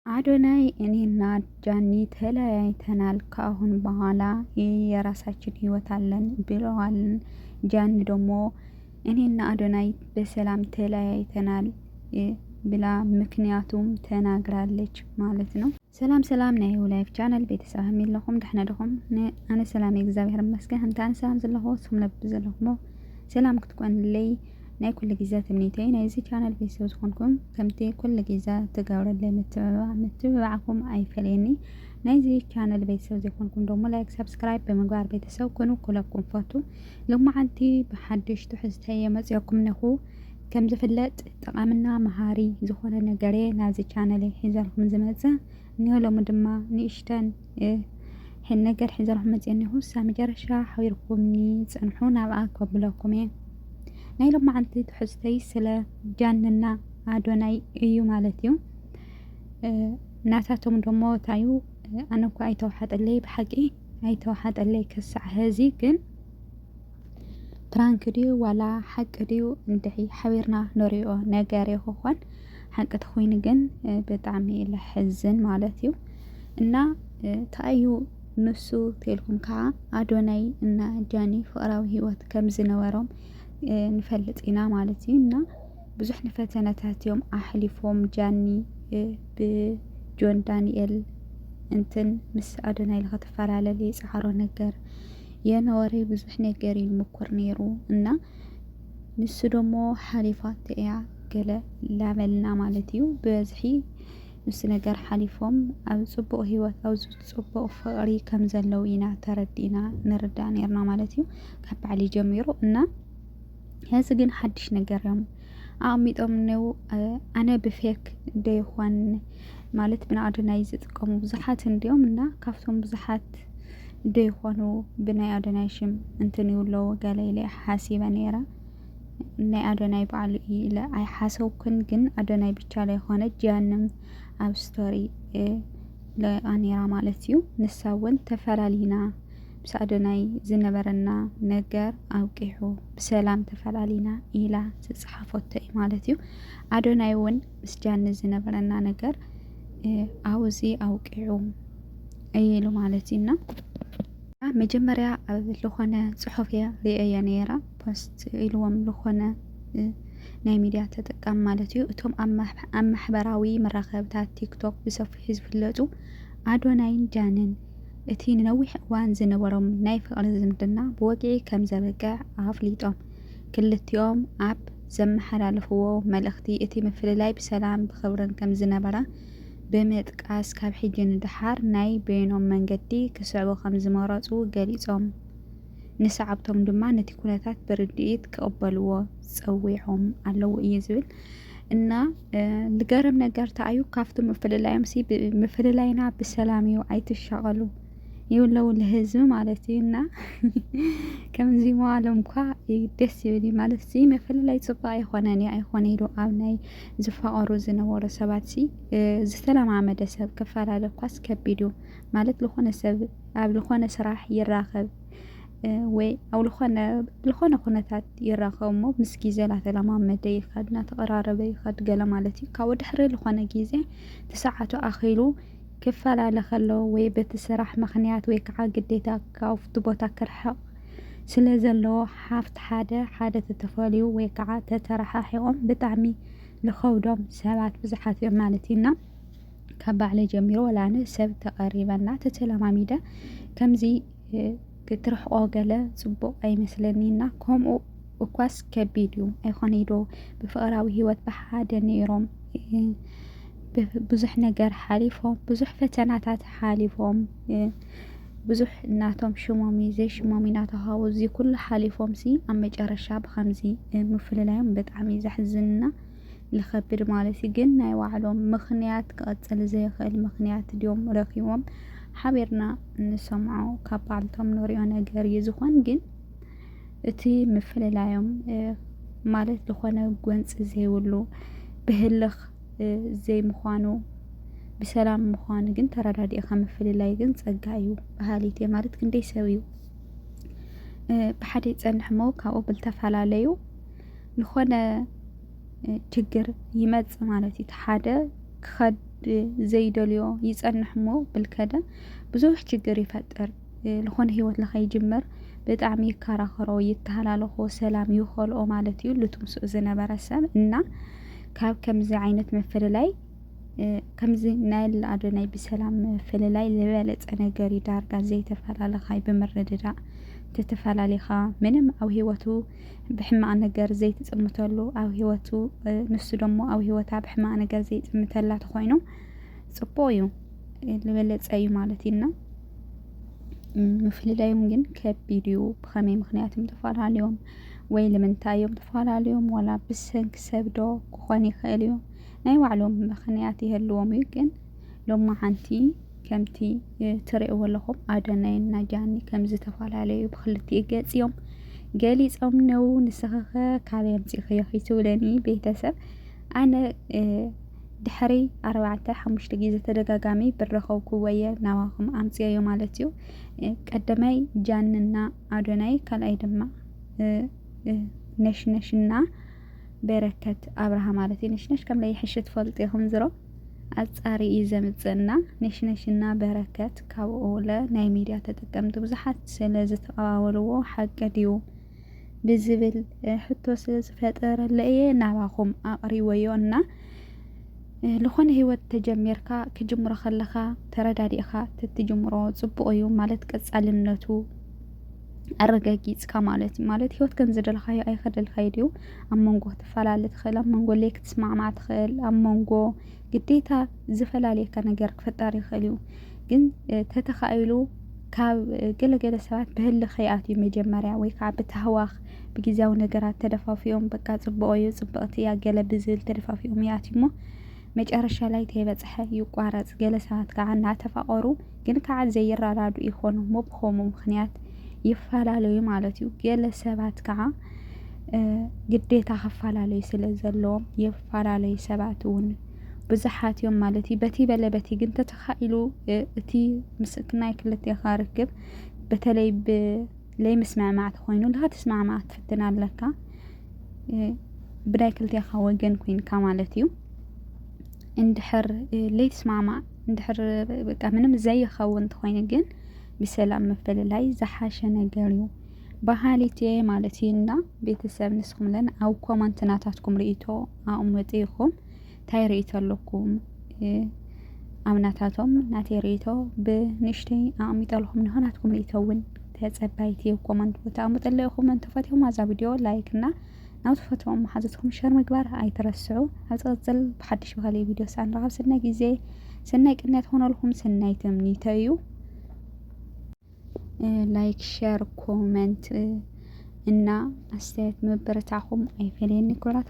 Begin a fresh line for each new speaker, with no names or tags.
አዶናይ እኔና ጃኒ ተለያይተናል ከአሁን በኋላ የራሳችን ህይወት አለን ብለዋል። ጃኒ ደግሞ እኔና አዶናይ በሰላም ተለያይተናል ብላ ምክንያቱም ተናግራለች ማለት ነው። ሰላም ሰላም ናይ ላይፍ ቻናል ቤተሰብ የሚለኹም ደህና ደኹም አነ ሰላም እግዚአብሔር ይመስገን እንታ አነ ሰላም ዘለኹ ስም ለብ ዘለኹሞ ሰላም ክትኮንልይ ናይ ኩሉ ግዜ ትምኒተይ ናይ እዚ ቻናል ቤተሰብ ዝኾንኩም ከምቲ ኩሉ ግዜ ትገብሩለይ ምትብባዕኩም ኣይፈለየኒ። ናይ እዚ ቻናል ቤተሰብ ዘይኮንኩም ደሞ ላይክ ሰብስክራይብ ብምግባር ቤተሰብ ኩኑ ኩለኩም ፈቱ ልማዓንቲ ብሓድሽ ትሕዝተ የመፅአኩም ነኹ። ከም ዝፍለጥ ጠቃምና መሃሪ ዝኾነ ነገር ናዚ ቻናል ሒዘልኩም ዝመፅእ ንሎም ድማ ንእሽተን ነገር ሒዘልኩም መፅእኒሁ ሳ መጨረሻ ሓቢርኩምኒ ፅንሑ ናብኣ ከብለኩም እየ። ናይ ሎማዓንቲ ትሕዝተይ ስለ ጃንና አዶናይ እዩ ማለት እዩ። ናታቶም ደሞ ታዩ ኣነ እኳ ኣይተዋሓጠለይ ብሓቂ ኣይተዋሓጠለይ ክሳዕ ሕዚ ግን ፕራንክ ድዩ ዋላ ሓቂ ድዩ እንድሒ ሓቢርና ንሪኦ ነገር ይኾን ሓቂ ተኾይኑ ግን ብጣዕሚ ለሕዝን ማለት እዩ። እና ታዩ ንሱ ተልኩም ከዓ አዶናይ እና ጃኒ ፍቅራዊ ህይወት ከም ዝነበሮም ንፈልጥ ኢና ማለት እዩ። እና ብዙሕ ንፈተነታት እዮም ኣሕሊፎም ጃኒ ብጆን ዳንኤል እንትን ምስ አዶናይ ልኽተፈላለለ የፀዓሮ ነገር የነበረ ብዙሕ ነገር ይምኩር ነይሩ እና ንሱ ደሞ ሓሊፋት እያ ገለ ላበልና ማለት እዩ። በዝሒ ንሱ ነገር ሓሊፎም ኣብ ፅቡቅ ህይወት ኣብ ፅቡቅ ፍቅሪ ከም ዘለው ኢና ተረዲእና ንርዳእ ነርና ማለት እዩ ካብ ባዕሊ ጀሚሩ እና ሕዚ ግን ሓድሽ ነገር እዮም ኣቕሚጦም ነው። ኣነ ብፌክ ደይኮን ማለት ብና አዶናይ ዝጥቀሙ ብዙሓት እንዲኦም እና ካብቶም ብዙሓት ደይኮኑ ብናይ አዶናይ ሽም እንትን ይብለው ገለ ኢለ ሓሲበ ነይረ። ናይ አዶናይ በዓሉ ኢለ ኣይሓሰብኩን ግን አዶናይ ብቻ ላይ ሆነ ጃንም ኣብ ስቶሪ ለኣኔራ ማለት እዩ። ንሳ እውን ተፈላሊና ምስ አዶናይ ዝነበረና ነገር ኣውቂሑ ብሰላም ተፈላሊና ኢላ ዝፀሓፈቶ እዩ ማለት እዩ። አዶናይ እውን ምስ ጃኒ ዝነበረና ነገር ኣውዚ ኣውቂዑ ኢሉ ማለት እዩና መጀመርያ ኣብ ዝኾነ ፅሑፍ ሪአየ ነይራ ፖስት ኢልዎም ዝኾነ ናይ ሚድያ ተጠቃሚ ማለት እዩ። እቶም ኣብ ማሕበራዊ መራኸብታት ቲክቶክ ብሰፊሑ ዝፍለጡ አዶናይን ጃንን እቲ ንነዊሕ እዋን ዝነበሮም ናይ ፍቅሪ ዝምድና ብወግዒ ከም ዘበቅዕ ኣፍሊጦም ክልቲኦም ኣብ ዘመሓላልፍዎ መልእኽቲ እቲ ምፍልላይ ብሰላም ብክብርን ከም ዝነበረ ብምጥቃስ ካብ ሕጂ ንድሓር ናይ በይኖም መንገዲ ክስዕቡ ከም ዝመረፁ ገሊፆም ንሰዓብቶም ድማ ነቲ ኩነታት ብርድኢት ክቕበልዎ ፀዊዖም ኣለዉ እዩ ዝብል እና ልገርም ነገር ተኣዩ ካብቲ ምፍልላዮም ሲ ምፍልላይና ብሰላም እዩ ኣይትሻቐሉ ይብለው ለህዝቢ ማለት እዩ። እና ከምዚ መዋሎም እኳ ደስ ይብል ማለት ሲ ምፍልላይ ፅቡቅ ኣይኮነን ኣይኮነ ኢሉ ኣብ ናይ ዝፋቐሩ ዝነበሩ ሰባት ሲ ዝተለማመደ ሰብ ክፈላለ እኳስ ከቢድ እዩ ማለት ዝኾነ ሰብ ኣብ ዝኾነ ስራሕ ይራኸብ ወይ ኣብ ዝኾነ ኩነታት ይራኸብ እሞ ምስ ግዜ እናተለማመደ ይኸድ እናተቐራረበ ይኸድ ገለ ማለት እዩ። ካብኡ ድሕሪ ዝኾነ ግዜ ተሰዓቱ ኣኺሉ ክፈላለ ከሎ ወይ በቲ ስራሕ ምክንያት ወይ ከዓ ግዴታ ካብቲ ቦታ ክርሕቕ ስለ ዘለዎ ሓፍቲ ሓደ ተተፈልዩ ወይ ከዓ ተተረሓሒቖም ብጣዕሚ ዝኸብዶም ሰባት ብዙሓት እዮም ማለት እዩና ካብ ባዕለ ጀሚሮ ወላነ ሰብ ተቐሪበና ተተለማሚደ ከምዚ ክትርሕቆ ገለ ፅቡቅ ኣይመስለኒና። ከምኡ እኳስ ከቢድ እዩ ኣይኮነ ዶ ብፍቅራዊ ህይወት ብሓደ ነይሮም ብዙሕ ነገር ሓሊፎም ብዙሕ ፈተናታት ሓሊፎም ብዙሕ እናቶም ሽሞም ዘይሽሞም እናተሃቡ እዚ ኩሉ ሓሊፎም ሲ ኣብ መጨረሻ ብከምዚ ምፍልላዮም ብጣዕሚ ዘሕዝንና ዝከብድ ማለት እዩ። ግን ናይ ባዕሎም ምክንያት ክቐፅል ዘይኽእል ምክንያት ድዮም ረኪቦም ሓቢርና እንሰምዖ ካብ ባዕልቶም ንሪኦ ነገር እዩ ዝኮን ግን እቲ ምፍልላዮም ማለት ዝኾነ ጎንፂ ዘይብሉ ብህልኽ ዘይምዃኑ ብሰላም ምዃኑ ግን ተረዳዲእኻ ምፍልላይ ግን ፀጋ እዩ ባህሊት እየ ማለት ክንደይ ሰብ እዩ ብሓደ ይፀንሕ ሞ ካብኡ ብልተፈላለዩ ዝኾነ ችግር ይመጽ ማለት እዩ ሓደ ክኸድ زيدليو يصنحمو بالكده بزوح ችግር يفطر لخون هيوت لخي جمر بطعمي كاراخرو يتهلالخو سلام يخلو مالتيو لتمسو زنبره سب እና ካብ ከምዚ ዓይነት መፈለላይ ከምዚ ናይል አዶናይ بسلام መፈለላይ ለበለጸ ነገር ይዳርጋ ዘይተፈላለኻይ በመረደዳ ተተፈላለኻ ምንም አው ህይወቱ بحማቅ ነገር ዘይትጽምተሉ አው ህይወቱ ንሱ ደሞ አው ህይወታ بحማቅ ነገር ዘይጽምተላ ተኾይኑ ጽቦዩ ለበለጸ እዩ ማለትና مفللايهم جن كبيديو بخمي مخنياتهم تفعلاليهم وين لمنتايهم تفعلاليهم ولا بسن كسبدو كخاني خاليهم ناي وعلوم مخنياتي هلوم يمكن لما عنتي كمتي تري ولهم عدنين نجاني كم زي تفعلالي بخلتي جالس يوم جالس أمنو نسخة كاريم تخيخي تولني بيتسب أنا دحري 4-5 ጊዜ ተደጋጋሚ ብረኸው ኩወየ ናዋኹም ኣምጽዮ ማለትዩ ቀደማይ ጃንና አዶናይ ካልኣይ ድማ ነሽነሽና በረከት አብርሃም ማለት ነሽነሽ ከም ላይ ሕሽት ፈልጥ ይኹም ዝሮ አጻሪ ይዘምጽና ነሽነሽና በረከት ካብኦለ ናይ ሚዲያ ተጠቀምቱ ብዙሓት ስለዚ ተቀባበልዎ ሓቀዲው ብዝብል ሕቶ ስለዝፈጠረ ለየ ናባኹም ኣቅሪወዮና لخون هيوت تجميركا كجمرة خلخا ترداديخا تتجمرو صبقيو مالت قصالنتو أرجاجيز كمالت مالت هيوت كنزد الخاي أي خد الخيديو أمونجو تفلالت خل أمونجو ليك تسمع مع تخل أمونجو قديتا زفلاليك أنا جرك في التاريخ اليو جن تتخيلوا كاب جل ساعات بهل خياتي مجمرة ويكعب بتهواخ بجزاو نجارات تدفع فيهم بقى صبقيو صبقتي يا جل بزل تدفع فيهم ياتيمو መጨረሻ ላይ ተበጽሐ ይቋረጽ ገለሳት ካዓና ተፋቀሩ ግን ካዓ ዘይራራዱ ይኾኑ ሞብኾሙ ምክንያት ይፋላለዩ ማለት እዩ ገለሰባት ካዓ ግዴታ ከፋላለዩ ስለዘለዎም ይፋላለዩ ሰባት ውን ብዙሓት እዮም ማለት እዩ በቲ በለበቲ ግን ተተኻኢሉ እቲ ምስክናይ ክልተ ይኻርክብ በተለይ ለይ መስማማዕት ኮይኑ ለሃ ተስማማዕት ትፍትና ኣለካ ብዳይ ክልተ ይኻ ወገን ኮይንካ ማለት እዩ اندحر ليت سمعما اندحر بقى منم زي خون تخوين جن بسلام مفللاي زحاشة نجاريو بحالتي مالتينا بيتساب نسخم لنا أو كومنتناتاتكم رئيتو أمتيكم تاي رئيتو لكم أمناتاتهم ناتي رئيتو بنشتي أميت لهم نهاناتكم رئيتوون تتسبايتي وكومنت وتأمت الليكم من تفاتيهم هذا فيديو لايكنا ناو تفتوهم حاجتكم شير مقبار اي ترسعوا هتغزل بحدش بغالي فيديو سان رغب سنة جيزي سنة كنات هنا لهم سنة تمنيتايو لايك شير كومنت إنا أستيت مبرتاكم أي فيلين نكورات